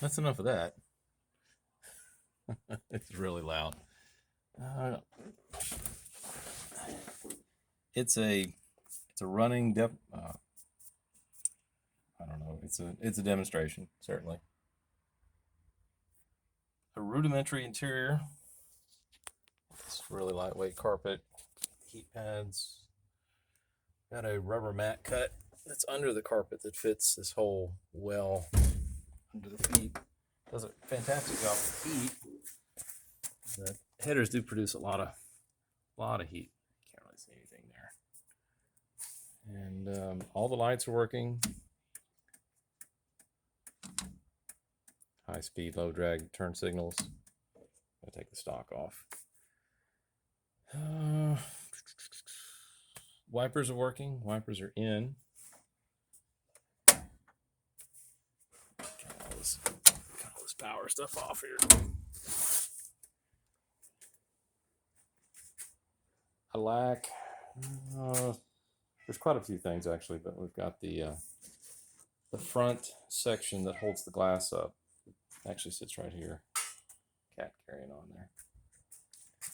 that's enough of that. It's really loud. Uh, it's a running I don't know. It's a demonstration, certainly. A rudimentary interior. It's really lightweight carpet, heat pads. Got a rubber mat cut that's under the carpet that fits this whole well under the feet. Does a fantastic job with heat. The headers do produce a lot of heat. Can't really see anything there. And all the lights are working. High speed, low drag turn signals. I'll take the stock off. Wipers are working. Wipers are in. Got all this power stuff off here. I lack. There's quite a few things actually, but we've got the front section that holds the glass up. Actually sits right here. Cat carrying on there.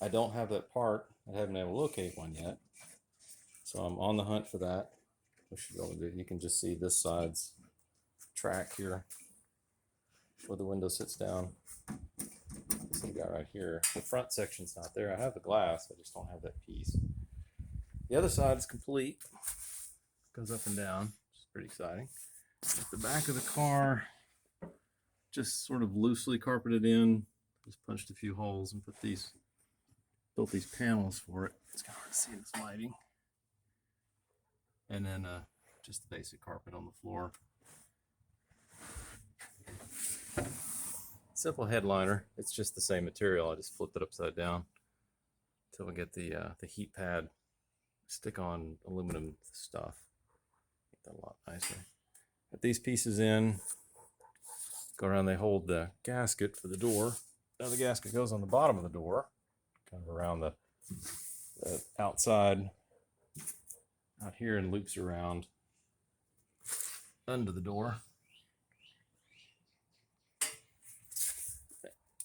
I don't have that part. I haven't been able to locate one yet, so I'm on the hunt for that. We should be able to do. You can just see this side's track here, where the window sits down. This little guy right here. The front section's not there. I have the glass. I just don't have that piece. The other side is complete. Goes up and down. It's pretty exciting. At the back of the car, just sort of loosely carpeted in. Just punched a few holes and built these panels for it. It's kind of hard to see in this lighting. And then just the basic carpet on the floor. Simple headliner. It's just the same material. I just flipped it upside down until we get the heat pad stick-on aluminum stuff. Make that a lot nicer. Put these pieces in. Go around. They hold the gasket for the door. Now the gasket goes on the bottom of the door, kind of around the outside out here, and loops around under the door.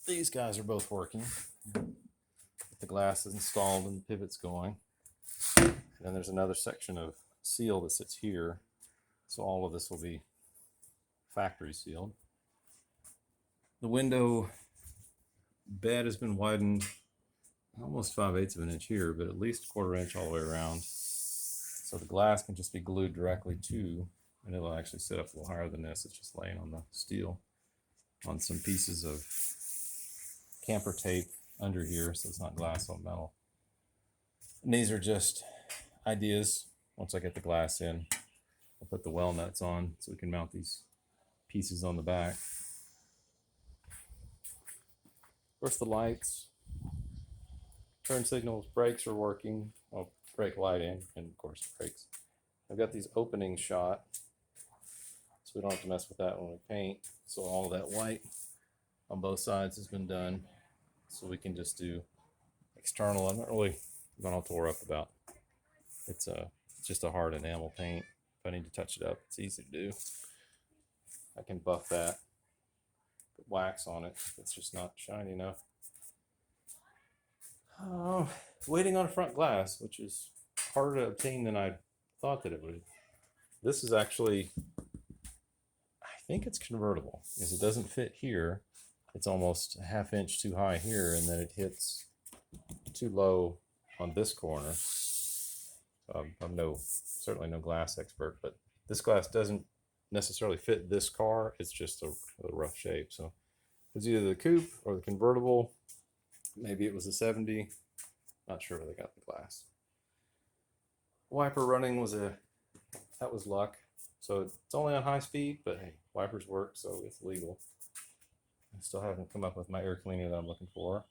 These guys are both working. The glass is installed and the pivot's going. And then there's another section of seal that sits here. So all of this will be factory sealed. The window bed has been widened almost 5/8 of an inch here, but at least 1/4 inch all the way around. So the glass can just be glued directly to, and it'll actually sit up a little higher than this. It's just laying on the steel on some pieces of camper tape under here, so it's not glass on metal. And these are just ideas. Once I get the glass in, I'll put the well nuts on so we can mount these pieces on the back. Of course, the lights, turn signals, brakes are working. Oh, brake lighting, and of course brakes. I've got these openings shot, so we don't have to mess with that when we paint. So all of that white on both sides has been done, so we can just do external. I'm not really going all tore up about. It's just a hard enamel paint. If I need to touch it up, it's easy to do. I can buff that, put wax on it if it's just not shiny enough. Waiting on a front glass, which is harder to obtain than I thought that it would. This is actually, I think it's convertible, because it doesn't fit here. It's almost a 1/2 inch too high here, and then it hits too low on this corner. I'm certainly no glass expert, but this glass doesn't necessarily fit this car. It's just a rough shape. So it's either the coupe or the convertible. Maybe it was a 70. Not sure where they got the glass. Wiper running that was luck. So it's only on high speed, but hey, wipers work, so it's legal. I still haven't come up with my air cleaner that I'm looking for.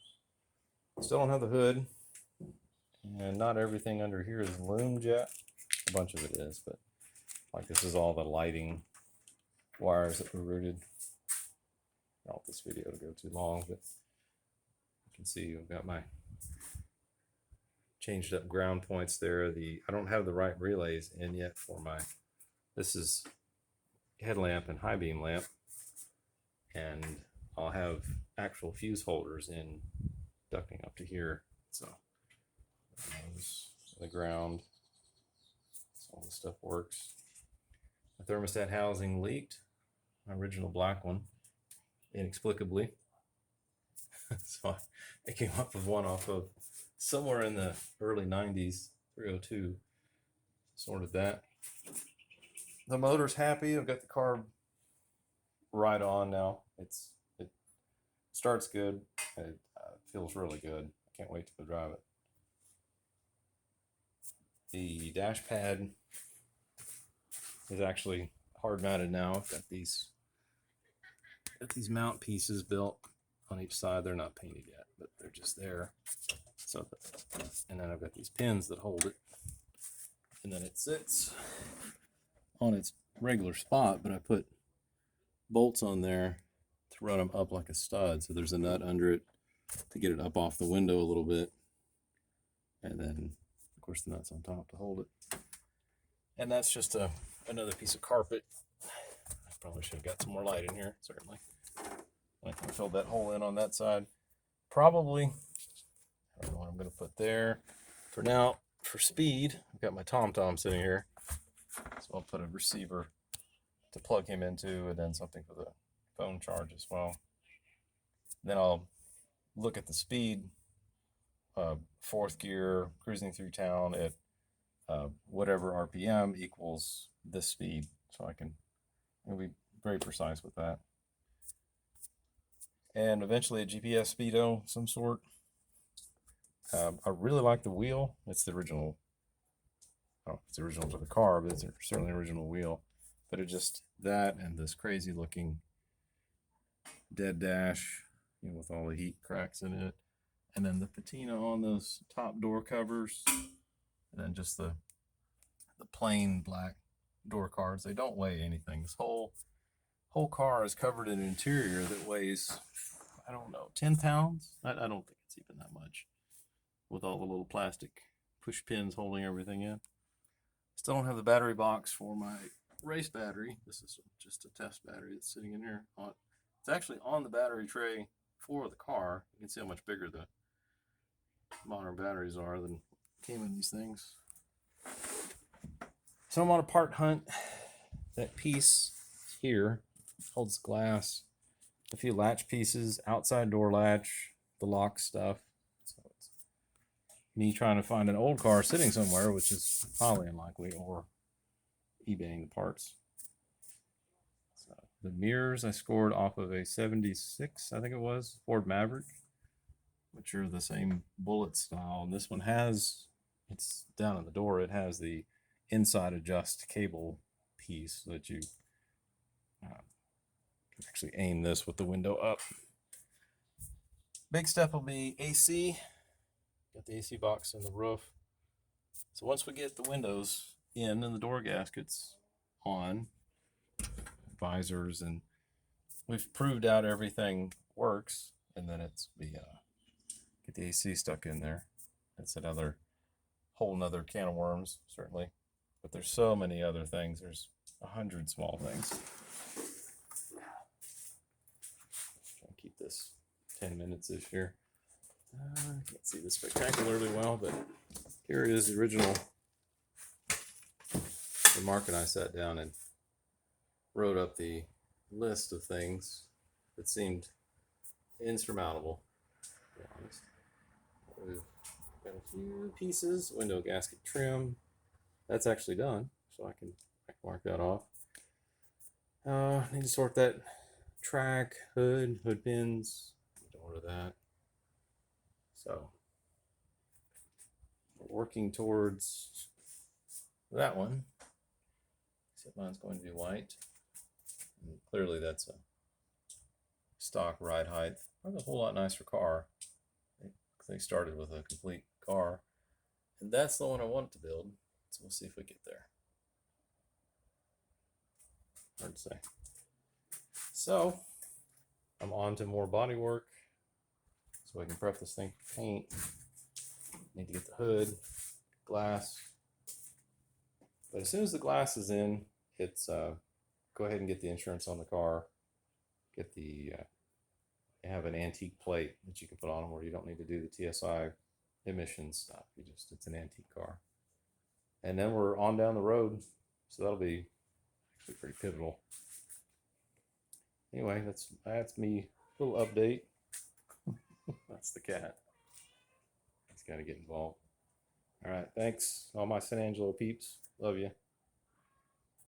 Still don't have the hood. And not everything under here is loomed yet. A bunch of it is, but like this is all the lighting wires that were routed. I don't want this video to go too long, but you can see I've got my changed up ground points there. I don't have the right relays in yet for this is headlamp and high beam lamp. and I'll have actual fuse holders in ducting up to here. So those the ground. So all the stuff works. The thermostat housing leaked. My original black one, inexplicably. So I came up with one off of somewhere in the early 90s, 302. Sorted that. The motor's happy. I've got the carb right on now. It starts good. It feels really good. I can't wait to go drive it. The dash pad is actually hard mounted now. I've got these mount pieces built on each side. They're not painted yet, but they're just there. So, and then I've got these pins that hold it, and then it sits on its regular spot, but I put bolts on there to run them up like a stud. So there's a nut under it to get it up off the window a little bit, and then of course the nut's on top to hold it. And that's just another piece of carpet. I probably should have got some more light in here, certainly. I can fill that hole in on that side. Probably, I don't know what I'm going to put there. For now, for speed, I've got my TomTom sitting here. So I'll put a receiver to plug him into, and then something for the phone charge as well. Then I'll look at the speed, fourth gear, cruising through town at whatever RPM equals this speed. So I'll be very precise with that. And eventually a GPS speedo, some sort. I really like the wheel. It's the original. Oh, it's original to the car, but it's certainly original wheel. But it just, that and this crazy looking dead dash, with all the heat cracks in it. And then the patina on those top door covers. And then just the plain black door cards. They don't weigh anything. This whole car is covered in an interior that weighs, I don't know, 10 pounds? I don't think it's even that much, with all the little plastic push pins holding everything in. Still don't have the battery box for my race battery. This is just a test battery that's sitting in here. It's actually on the battery tray for the car. You can see how much bigger the modern batteries are than came in these things. So I'm on a part hunt. That piece here holds glass, a few latch pieces, outside door latch, the lock stuff. So it's me trying to find an old car sitting somewhere, which is highly unlikely, or eBaying the parts. So the mirrors I scored off of a 76, I think it was, Ford Maverick, which are the same bullet style. And this one it's down in the door, it has the inside adjust cable piece so that you can actually aim this with the window up. Big step will be AC. Got the AC box in the roof. So once we get the windows in and the door gaskets on, visors, and we've proved out everything works, and then it's get the AC stuck in there. It's another whole nother can of worms, certainly. But there's so many other things. There's 100 small things. Try and keep this 10 minutes this year. I can't see this spectacularly well, but here is the original. Mark and I sat down and wrote up the list of things that seemed insurmountable, to be honest. We've got a few pieces, window gasket trim. That's actually done, so I can mark that off. Need to sort that track, hood pins. Need to order that. So we're working towards that one. Except mine's going to be white. And clearly that's a stock ride height. That's a whole lot nicer car. They started with a complete car. And that's the one I want to build. So we'll see if we get there. Hard to say. So I'm on to more body work so I can prep this thing for paint. Need to get the hood, glass. But as soon as the glass is in, it's go ahead and get the insurance on the car, get the they have an antique plate that you can put on them where you don't need to do the TSI emissions stuff. It's an antique car. And then we're on down the road, so that'll be actually pretty pivotal. Anyway, that's me. Little update. That's the cat. He's got to get involved. All right, thanks, all my San Angelo peeps. Love you.